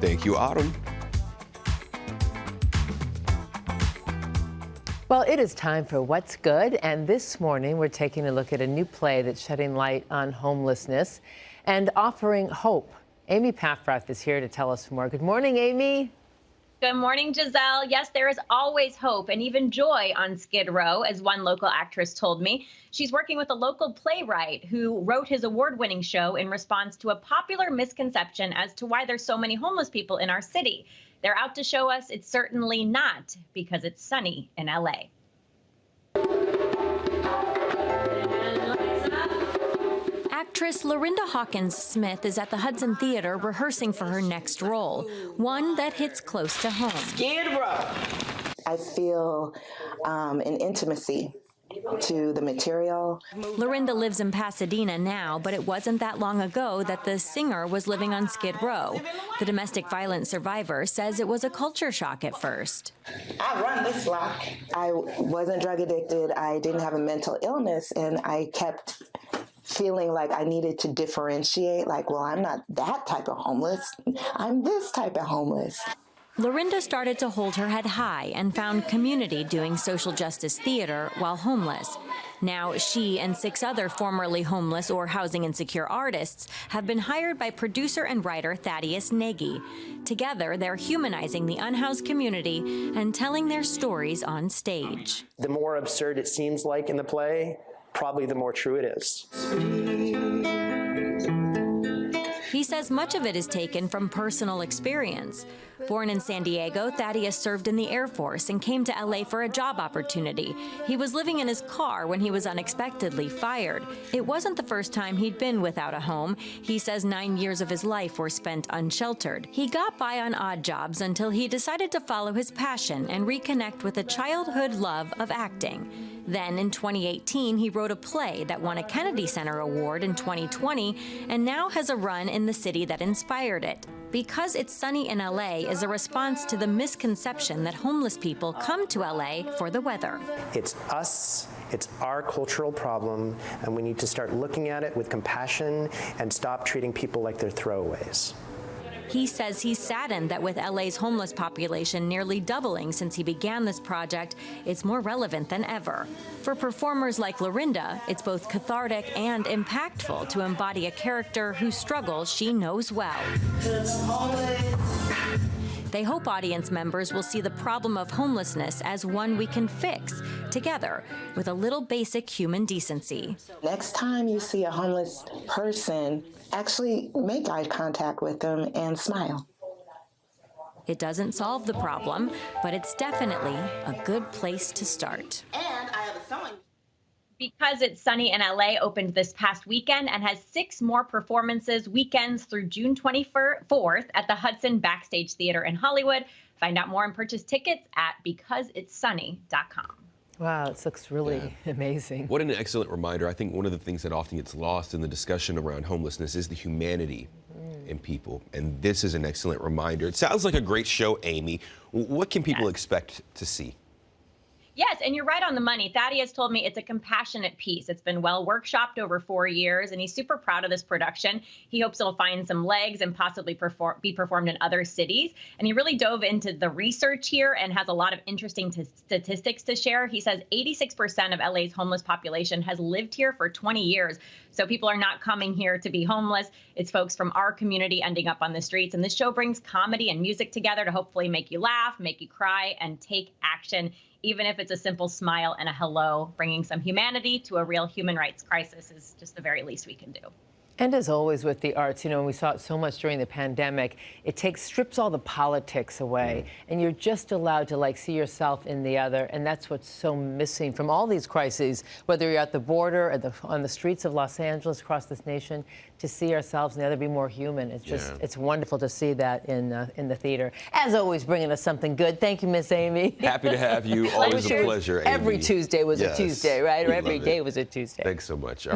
Thank you, Autumn. Well, it is time for What's Good, and this morning we're taking a look at a new play that's shedding light on homelessness and offering hope. Amy Paffrath is here to tell us more. Good morning, Amy. Good morning, Giselle. Yes, there is always hope and even joy on Skid Row, as one local actress told me. She's working with a local playwright who wrote his award-winning show in response to a popular misconception as to why there's so many homeless people in our city. They're out to show us it's certainly not because it's sunny in LA. Actress Lorinda Hawkins Smith is at the Hudson Theater rehearsing for her next role, one that hits close to home. Skid Row. I feel an intimacy to the material. Lorinda lives in Pasadena now, but it wasn't that long ago that the singer was living on Skid Row. The domestic violence survivor says it was a culture shock at first. I run this block. I wasn't drug addicted. I didn't have a mental illness, and I kept feeling like I needed to differentiate, like, well, I'm not that type of homeless. I'm this type of homeless. Lorinda started to hold her head high and found community doing social justice theater while homeless. Now she and 6 other formerly homeless or housing insecure artists have been hired by producer and writer Thaddeus Nagey. Together, they're humanizing the unhoused community and telling their stories on stage. The more absurd it seems like in the play, probably the more true it is. He says much of it is taken from personal experience. Born in San Diego, Thaddeus served in the Air Force and came to LA for a job opportunity. He was living in his car when he was unexpectedly fired. It wasn't the first time he'd been without a home. He says 9 years of his life were spent unsheltered. He got by on odd jobs until he decided to follow his passion and reconnect with a childhood love of acting. Then in 2018, he wrote a play that won a Kennedy Center Award in 2020 and now has a run in the city that inspired it. Because It's Sunny in LA is a response to the misconception that homeless people come to LA for the weather. It's us, it's our cultural problem, and we need to start looking at it with compassion and stop treating people like they're throwaways. He says he's saddened that with LA's homeless population nearly doubling since he began this project, it's more relevant than ever. For performers like Lorinda, it's both cathartic and impactful to embody a character whose struggles she knows well. They hope audience members will see the problem of homelessness as one we can fix together with a little basic human decency. Next time you see a homeless person, actually make eye contact with them and smile. It doesn't solve the problem, but it's definitely a good place to start. And I have a sewing. Because It's Sunny in LA opened this past weekend and has 6 more performances weekends through June 24th at the Hudson Backstage Theater in Hollywood. Find out more and purchase tickets at becauseitsunny.com. Wow, this looks really amazing. What an excellent reminder. I think one of the things that often gets lost in the discussion around homelessness is the humanity in people. And this is an excellent reminder. It sounds like a great show, Amy. What can people expect to see? Yes, and you're right on the money. Thaddeus told me it's a compassionate piece. It's been well workshopped over 4 years, and he's super proud of this production. He hopes it'll find some legs and possibly be performed in other cities. And he really dove into the research here and has a lot of interesting statistics to share. He says 86% of LA's homeless population has lived here for 20 years. So people are not coming here to be homeless. It's folks from our community ending up on the streets. And this show brings comedy and music together to hopefully make you laugh, make you cry, and take action. Even if it's a simple smile and a hello, bringing some humanity to a real human rights crisis is just the very least we can do. And as always with the arts, you know, we saw it so much during the pandemic, it strips all the politics away, and you're just allowed to see yourself in the other, and that's what's so missing from all these crises, whether you're at the border or on the streets of Los Angeles, across this nation, to see ourselves in the other, be more human. It's just, it's wonderful to see that in the theater. As always, bringing us something good. Thank you, Miss Amy. Happy to have you. Always a pleasure, Amy. Every Tuesday was a Tuesday, right? Or every day was a Tuesday. Thanks so much. All right.